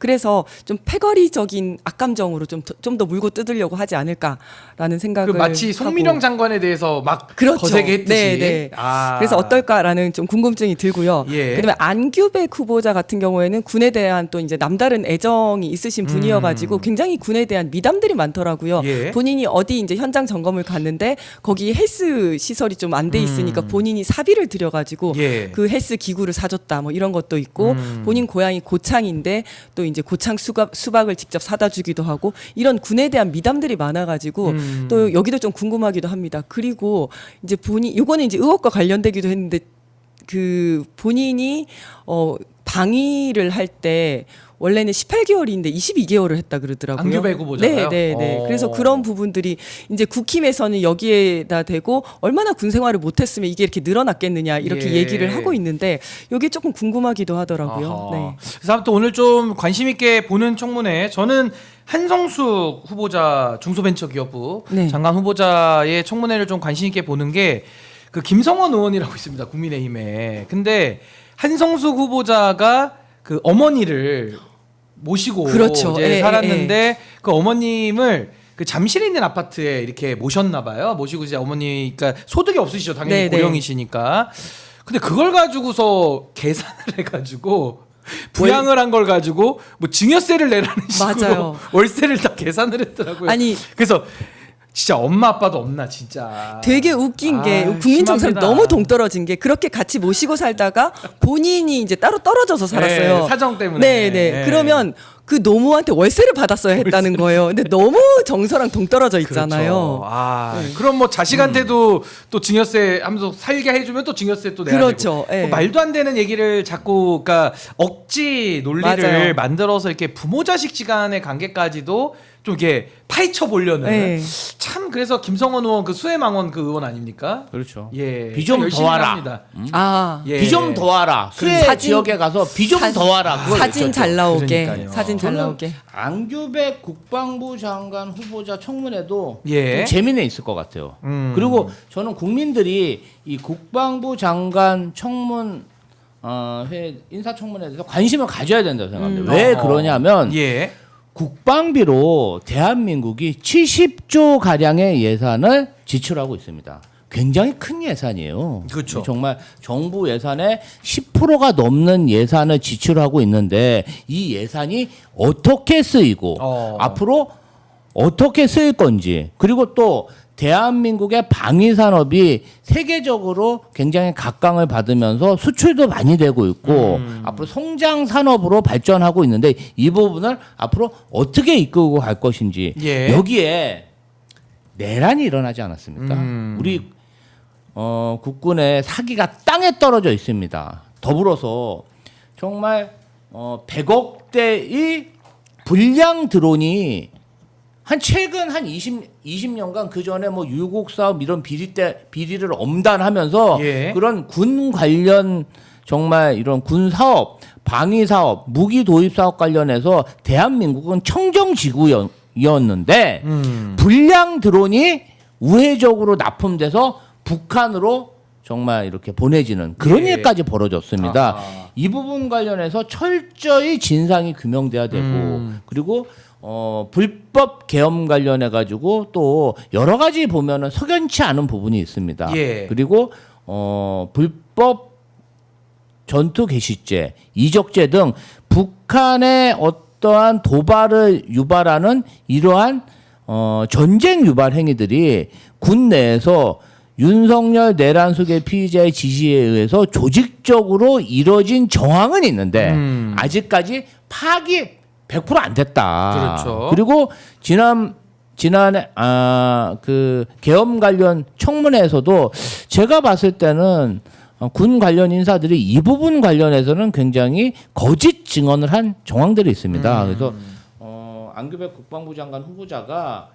그래서 좀 패거리적인 악감정으로 좀 더 물고 뜯으려고 하지 않을까라는 생각을 그 마치 송민영 하고. 장관에 대해서 막 그렇죠. 거세게 했듯이. 네, 네. 그래서 어떨까라는 좀 궁금증이 들고요. 예. 그다음에 안규백 후보자 같은 경우에는 군에 대한 또 이제 남다른 애정이 있으신 분이어가지고 굉장히 군에 대한 미담들이 많더라고요. 예. 본인이 어디 이제 현장 점검을 갔는데 거기 헬스 시설이 좀 안 돼 있으니까 본인이 사비를 들여가지고 예. 그 헬스 기구를 사줬다 뭐 이런 것도 있고 본인 고향이 고창인데 또 이제 고창 수박을 직접 사다 주기도 하고 이런 군에 대한 미담들이 많아가지고 또 여기도 좀 궁금하기도 합니다. 그리고 이제 요거는 이제 의혹과 관련되기도 했는데 그 본인이 방위를 할 때 원래는 18개월인데 22개월을 했다 그러더라고요. 안규백 후보자가요? 네. 그래서 그런 부분들이 이제 국힘에서는 여기에다 대고 얼마나 군 생활을 못했으면 이게 이렇게 늘어났겠느냐 이렇게 예. 얘기를 하고 있는데 이게 조금 궁금하기도 하더라고요. 아하. 네. 그래서 아무튼 오늘 좀 관심 있게 보는 청문회 저는 한성숙 후보자 중소벤처기업부 네. 장관 후보자의 청문회를 좀 관심 있게 보는 게 그 김성원 의원이라고 있습니다. 국민의힘에. 근데 한성숙 후보자가 그 어머니를 모시고 그렇죠. 이제 살았는데 그 어머님을 그 잠실에 있는 아파트에 이렇게 모셨나 봐요. 모시고 이제 어머니 그러니까 소득이 없으시죠. 당연히 고령이시니까. 근데 그걸 가지고서 계산을 해가지고 부양을 한 걸 가지고 뭐 증여세를 내라는 식으로 맞아요. 월세를 다 계산을 했더라고요. 아니 그래서 진짜 엄마 아빠도 없나 진짜. 되게 웃긴 게 국민 정서랑 심합니다. 너무 동떨어진 게 그렇게 같이 모시고 살다가 본인이 이제 따로 떨어져서 살았어요. 네, 사정 때문에. 네. 네. 그러면 그 노모한테 월세를 받았어야 했다는 거예요. 근데 너무 정서랑 동떨어져 있잖아요. 그렇죠. 그럼 뭐 자식한테도 또 증여세 하면서 살게 해주면 또 증여세 또 내야 그렇죠. 되고. 예. 뭐 말도 안 되는 얘기를 자꾸 그러니까 억지 논리를 맞아요. 만들어서 이렇게 부모 자식 간의 관계까지도 좀 이렇게 파헤쳐 보려는 예. 참 그래서 김성원 의원 그 수해망원 그 의원 아닙니까? 그렇죠. 예. 비 좀 열심히 더하라. 합니다. 아 예. 비 좀 더하라. 수해 사진- 지역에 가서 비 좀 더하라. 그걸 사진 외쳤죠. 잘 나오게 그러니까요. 사진 잘 저는 나오게. 안규백 국방부 장관 후보자 청문회도 예. 좀 재미는 있을 것 같아요. 그리고 저는 국민들이 이 국방부 장관 청문 회 인사청문회에 대해서 관심을 가져야 된다고 생각합니다. 왜 그러냐면 예. 국방비로 대한민국이 70조 가량의 예산을 지출하고 있습니다. 굉장히 큰 예산이에요. 그렇죠. 정말 정부 예산의 10%가 넘는 예산을 지출하고 있는데 이 예산이 어떻게 쓰이고 앞으로 어떻게 쓰일 건지 그리고 또 대한민국의 방위 산업이 세계적으로 굉장히 각광을 받으면서 수출도 많이 되고 있고 앞으로 성장 산업으로 발전하고 있는데 이 부분을 앞으로 어떻게 이끌고 갈 것인지 예. 여기에 내란이 일어나지 않았습니까? 우리 국군의 사기가 땅에 떨어져 있습니다. 더불어서 정말 100억대의 불량 드론이 최근 20년간 그 전에 뭐 유곡 사업 이런 비리를 엄단하면서 예. 그런 군 관련 정말 이런 군 사업, 방위 사업, 무기 도입 사업 관련해서 대한민국은 청정지구였는데 불량 드론이 우회적으로 납품돼서 북한으로 정말 이렇게 보내지는 그런 예. 일까지 벌어졌습니다. 아하. 이 부분 관련해서 철저히 진상이 규명돼야 되고 그리고 불법 계엄 관련해 가지고 또 여러 가지 보면은 석연치 않은 부분이 있습니다. 예. 그리고 불법 전투 개시죄, 이적죄 등 북한의 어떠한 도발을 유발하는 이러한 전쟁 유발 행위들이 군 내에서 윤석열 내란 속의 피의자의 지시에 의해서 조직적으로 이뤄진 정황은 있는데 아직까지 파악이 100% 안 됐다. 그렇죠. 그리고 지난해 그 계엄 관련 청문회에서도 제가 봤을 때는 군 관련 인사들이 이 부분 관련해서는 굉장히 거짓 증언을 한 정황들이 있습니다. 그래서 안규백 국방부 장관 후보자가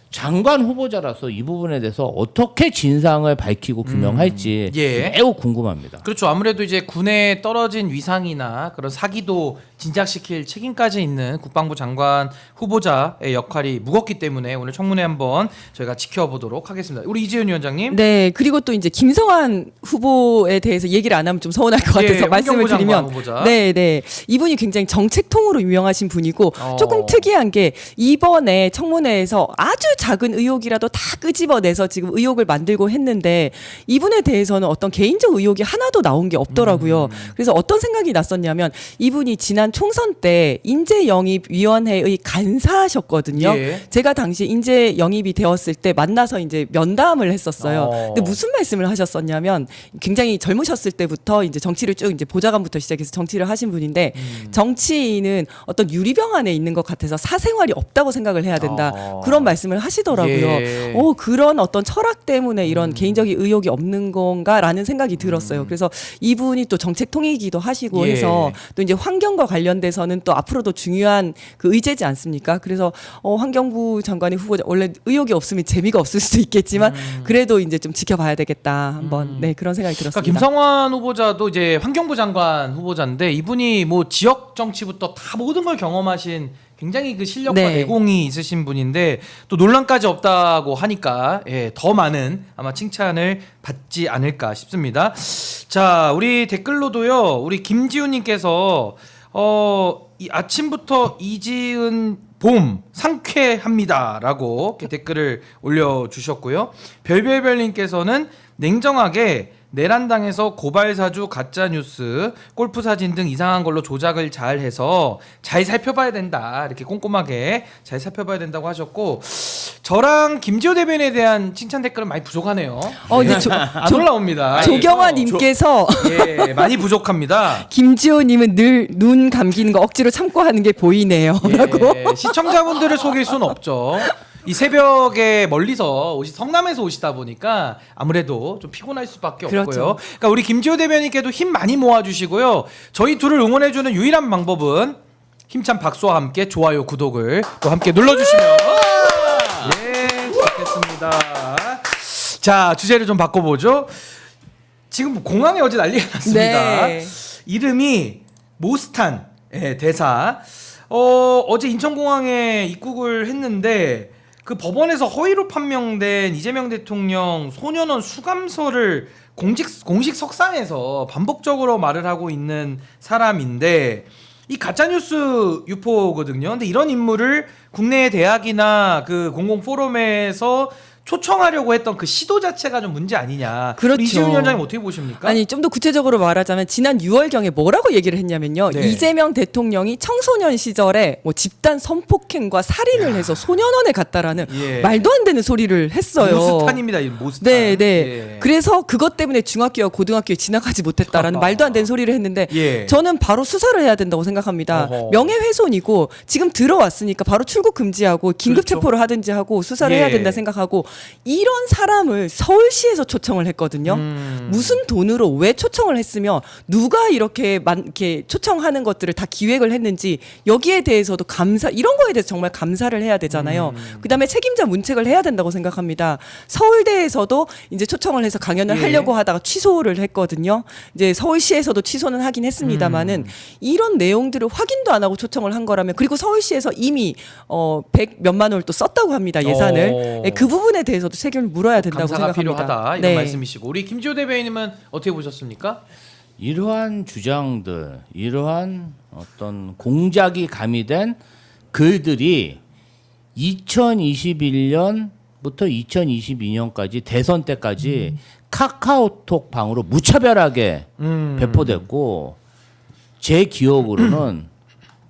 장관 후보자라서 이 부분에 대해서 어떻게 진상을 밝히고 규명할지 예. 매우 궁금합니다. 그렇죠. 아무래도 이제 군에 떨어진 위상이나 그런 사기도 진작시킬 책임까지 있는 국방부 장관 후보자의 역할이 무겁기 때문에 오늘 청문회 한번 저희가 지켜보도록 하겠습니다. 우리 이재훈 위원장님. 네, 그리고 또 이제 김성환 후보에 대해서 얘기를 안 하면 좀 서운할 것 같아서 예, 말씀을 환경부 장관 드리면, 후보자. 네, 이분이 굉장히 정책통으로 유명하신 분이고 조금 어. 특이한 게 이번에 청문회에서 아주 작은 의혹이라도 다 끄집어내서 지금 의혹을 만들고 했는데 이분에 대해서는 어떤 개인적 의혹이 하나도 나온 게 없더라고요. 그래서 어떤 생각이 났었냐면 이분이 지난 총선 때 인재영입위원회의 간사하셨거든요. 예. 제가 당시 인재 영입이 되었을 때 만나서 이제 면담을 했었어요. 근데 무슨 말씀을 하셨었냐면 굉장히 젊으셨을 때부터 이제 정치를 쭉 이제 보좌관부터 시작해서 정치를 하신 분인데 정치인은 어떤 유리병 안에 있는 것 같아서 사생활이 없다고 생각을 해야 된다. 그런 말씀을 하시더라고요. 예. 그런 어떤 철학 때문에 이런 개인적인 의혹이 없는 건가라는 생각이 들었어요. 그래서 이분이 또 정책통이기도 하시고 예. 해서 또 이제 환경과 관련돼서는 또 앞으로도 중요한 그 의제지 않습니까? 그래서 환경부 장관의 후보자 원래 의혹이 없으면 재미가 없을 수도 있겠지만 그래도 이제 좀 지켜봐야 되겠다 한번 네 그런 생각이 그러니까 들었습니다. 김성환 후보자도 이제 환경부 장관 후보자인데 이분이 뭐 지역 정치부터 다 모든 걸 경험하신 굉장히 그 실력과 네. 내공이 있으신 분인데 또 논란까지 없다고 하니까 예, 더 많은 아마 칭찬을 받지 않을까 싶습니다. 자, 우리 댓글로도요. 우리 김지훈님께서 이 아침부터 이지은 봄 상쾌합니다라고 이렇게 댓글을 올려주셨고요. 별별별님께서는 냉정하게 내란당에서 고발사주 가짜뉴스 골프 사진 등 이상한 걸로 조작을 잘 해서 잘 살펴봐야 된다 이렇게 꼼꼼하게 잘 살펴봐야 된다고 하셨고 저랑 김지호 대변인에 대한 칭찬 댓글은 많이 부족하네요. 근데 안 올라옵니다. 조경화님께서 예, 많이 부족합니다. 김지호님은 늘 눈 감기는 거 억지로 참고 하는 게 보이네요. 라고. 예, 시청자분들을 속일 수는 없죠. 이 새벽에 멀리서 성남에서 오시다 보니까 아무래도 좀 피곤할 수밖에 그렇죠. 없고요. 그러니까 우리 김지호 대변인께도 힘 많이 모아주시고요. 저희 둘을 응원해주는 유일한 방법은 힘찬 박수와 함께 좋아요, 구독을 또 함께 눌러주시면 예, 좋겠습니다. 자, 주제를 좀 바꿔보죠. 지금 공항에 어제 난리가 났습니다. 네. 이름이 모스탄 대사. 어제 인천공항에 입국을 했는데 그 법원에서 허위로 판명된 이재명 대통령 소년원 수감서를 공식 석상에서 반복적으로 말을 하고 있는 사람인데 이 가짜뉴스 유포거든요. 근데 이런 인물을 국내 대학이나 그 공공 포럼에서 초청하려고 했던 그 시도 자체가 좀 문제 아니냐. 그렇죠. 이지훈 위원장님 어떻게 보십니까? 아니 좀 더 구체적으로 말하자면 지난 6월경에 뭐라고 얘기를 했냐면요. 네. 이재명 대통령이 청소년 시절에 뭐 집단 성폭행과 살인을 해서 소년원에 갔다라는 예. 말도 안 되는 소리를 했어요. 모스탄입니다. 이 모스탄. 네. 예. 그래서 그것 때문에 중학교와 고등학교에 진학하지 못했다라는 말도 안 되는 소리를 했는데 예. 저는 바로 수사를 해야 된다고 생각합니다. 어허. 명예훼손이고 지금 들어왔으니까 바로 출국 금지하고 긴급 그렇죠. 체포를 하든지 하고 수사를 예. 해야 된다 생각하고 이런 사람을 서울시에서 초청을 했거든요. 무슨 돈으로 왜 초청을 했으며 누가 이렇게 초청하는 것들을 다 기획을 했는지 여기에 대해서도 이런 거에 대해서 정말 감사를 해야 되잖아요. 그다음에 책임자 문책을 해야 된다고 생각합니다. 서울대에서도 이제 초청을 해서 강연을 예. 하려고 하다가 취소를 했거든요. 이제 서울시에서도 취소는 하긴 했습니다만은 이런 내용들을 확인도 안 하고 초청을 한 거라면 그리고 서울시에서 이미 100 몇만 원을 또 썼다고 합니다. 예산을. 네, 그 부분에 대해서도 책임을 물어야 된다고 감사가 생각합니다. 필요하다 이런 네. 말씀이시고 우리 김지호 대변인님은 어떻게 보셨습니까? 이러한 주장들, 이러한 어떤 공작이 가미된 글들이 2021년부터 2022년까지 대선 때까지 카카오톡 방으로 무차별하게 배포됐고 제 기억으로는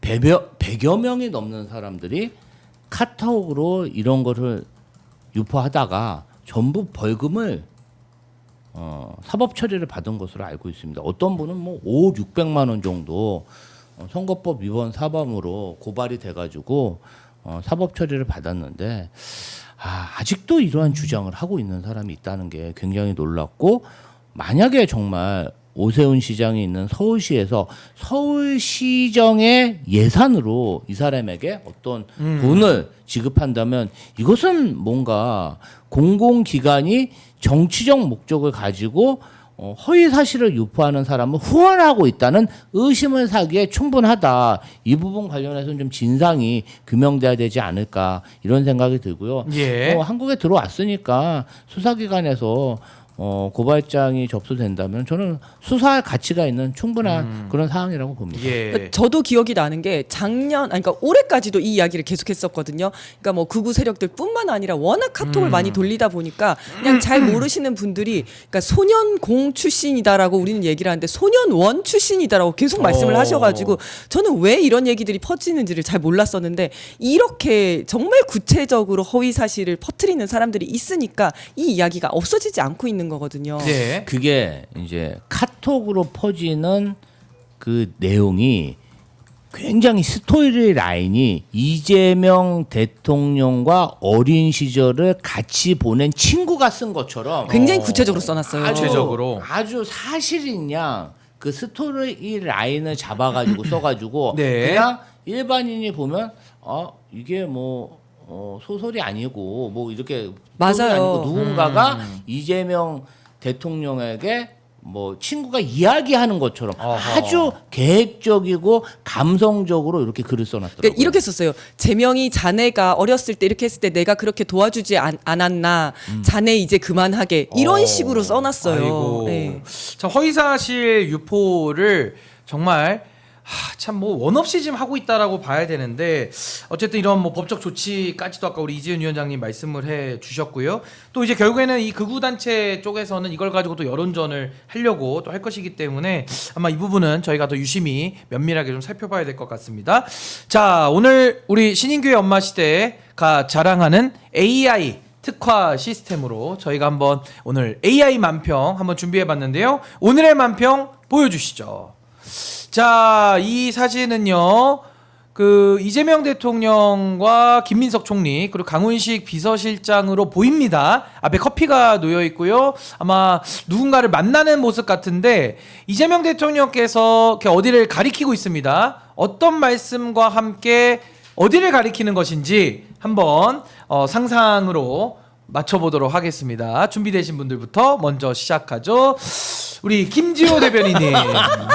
100여 명이 넘는 사람들이 카카오로 이런 거를 유포하다가 전부 벌금을 사법 처리를 받은 것으로 알고 있습니다. 어떤 분은 뭐 600만 원 정도 선거법 위반 사범으로 고발이 돼가지고 사법 처리를 받았는데 아직도 이러한 주장을 하고 있는 사람이 있다는 게 굉장히 놀랍고 만약에 정말 오세훈 시장이 있는 서울시에서 서울시정의 예산으로 이 사람에게 어떤 돈을 지급한다면 이것은 뭔가 공공기관이 정치적 목적을 가지고 허위 사실을 유포하는 사람을 후원하고 있다는 의심을 사기에 충분하다. 이 부분 관련해서는 좀 진상이 규명돼야 되지 않을까 이런 생각이 들고요. 예. 한국에 들어왔으니까 수사기관에서 고발장이 접수된다면 저는 수사할 가치가 있는 충분한 그런 사항이라고 봅니다. 예. 그러니까 저도 기억이 나는 게 그러니까 올해까지도 이 이야기를 계속했었거든요. 그러니까 뭐 극우 세력들뿐만 아니라 워낙 카톡을 많이 돌리다 보니까 그냥 잘 모르시는 분들이 그러니까 소년공 출신이다라고 우리는 얘기를 하는데 소년원 출신이다라고 계속 말씀을 하셔가지고 저는 왜 이런 얘기들이 퍼지는지를 잘 몰랐었는데 이렇게 정말 구체적으로 허위 사실을 퍼뜨리는 사람들이 있으니까 이 이야기가 없어지지 않고 있는 거거든요. 네. 그게 이제 카톡으로 퍼지는 그 내용이 굉장히 스토리 라인이 이재명 대통령과 어린 시절을 같이 보낸 친구가 쓴 것처럼 굉장히 구체적으로 써놨어요. 구체적으로. 아주 사실인 양 그 스토리 라인을 잡아가지고 써가지고 네. 그냥 일반인이 보면 이게 뭐 소설이 아니고 뭐 이렇게 맞아요. 소설이 아니고 누군가가 이재명 대통령에게 뭐 친구가 이야기하는 것처럼 어허. 아주 계획적이고 감성적으로 이렇게 글을 써놨더라고요. 그러니까 이렇게 썼어요. 재명이 자네가 어렸을 때 이렇게 했을 때 내가 그렇게 도와주지 않았나. 자네 이제 그만하게. 이런 식으로 써놨어요. 아이고. 네. 참 허위사실 유포를 정말 참 뭐 원 없이 지금 하고 있다라고 봐야 되는데 어쨌든 이런 뭐 법적 조치까지도 아까 우리 이지은 위원장님 말씀을 해 주셨고요. 또 이제 결국에는 이 극우 단체 쪽에서는 이걸 가지고 또 여론전을 하려고 또 할 것이기 때문에 아마 이 부분은 저희가 더 유심히 면밀하게 좀 살펴봐야 될 것 같습니다. 자, 오늘 우리 신인교회 엄마 시대가 자랑하는 AI 특화 시스템으로 저희가 한번 오늘 AI 만평 한번 준비해 봤는데요. 오늘의 만평 보여주시죠. 자, 이 사진은요, 그 이재명 대통령과 김민석 총리 그리고 강훈식 비서실장으로 보입니다. 앞에 커피가 놓여 있고요. 아마 누군가를 만나는 모습 같은데 이재명 대통령께서 이렇게 어디를 가리키고 있습니다. 어떤 말씀과 함께 어디를 가리키는 것인지 한번 상상으로 맞춰보도록 하겠습니다. 준비되신 분들부터 먼저 시작하죠. 우리 김지호 대변인님,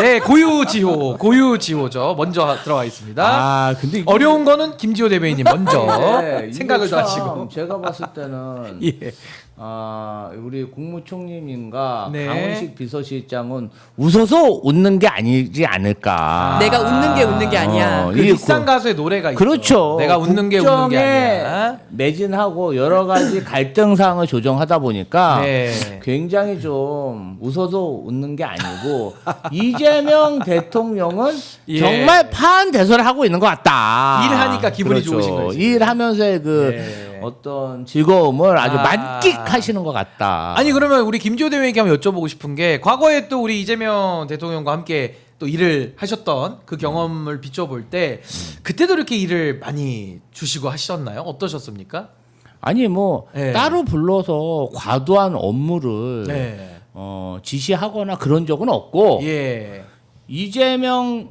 네, 고유지호죠. 먼저 들어가 있습니다. 근데 이게 어려운 거는 김지호 대변인님 먼저 네, 생각을 이게 더 참 하시고. 제가 봤을 때는 예. 우리 국무총리님과 네. 강훈식 비서실장은 웃어서 웃는 게 아니지 않을까. 내가 웃는 게 아니야. 그 비싼 가수의 노래가 있죠. 그렇죠. 내가 웃는 게 웃는 게 국정에 아니야. 매진하고 여러 가지 갈등 사항을 조정하다 보니까 네. 굉장히 좀 웃어서 웃는 게 아니고 이재명 대통령은 예. 정말 파한대소를 하고 있는 것 같다. 일하니까 기분이 좋으신 거지. 일하면서의 그 네. 어떤 즐거움을 아주 만끽하시는 것 같다. 아니 그러면 우리 김지호 대변인께 한번 여쭤보고 싶은 게 과거에 또 우리 이재명 대통령과 함께 또 일을 하셨던 그 경험을 비춰볼 때 그때도 이렇게 일을 많이 주시고 하셨나요? 어떠셨습니까? 아니 뭐 네. 따로 불러서 과도한 업무를 네. 지시하거나 그런 적은 없고 예. 이재명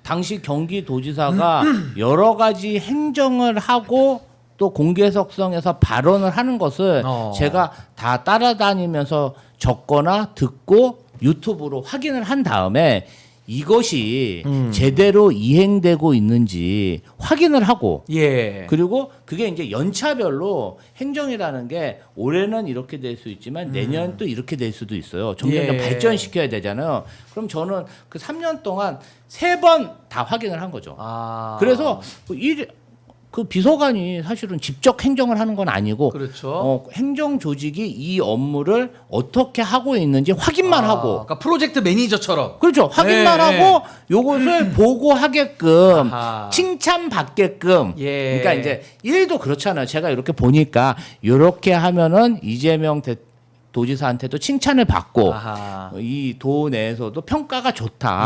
당시 경기도지사가 여러 가지 행정을 하고 또 공개석상에서 발언을 하는 것을 제가 다 따라다니면서 적거나 듣고 유튜브로 확인을 한 다음에 이것이 제대로 이행되고 있는지 확인을 하고 예. 그리고 그게 이제 연차별로 행정이라는 게 올해는 이렇게 될 수 있지만 내년 또 이렇게 될 수도 있어요. 점점 예. 발전시켜야 되잖아요. 그럼 저는 그 3년 동안 3번 다 확인을 한 거죠. 그래서 그 비서관이 사실은 직접 행정을 하는 건 아니고 그렇죠. 행정 조직이 이 업무를 어떻게 하고 있는지 확인만 하고 그러니까 프로젝트 매니저처럼. 그렇죠. 확인만 네. 하고 요것을 보고하게끔 아하. 칭찬받게끔 예. 그러니까 이제 일도 그렇잖아요. 제가 이렇게 보니까 이렇게 하면은 이재명 도지사한테도 칭찬을 받고 아하. 이 도 내에서도 평가가 좋다.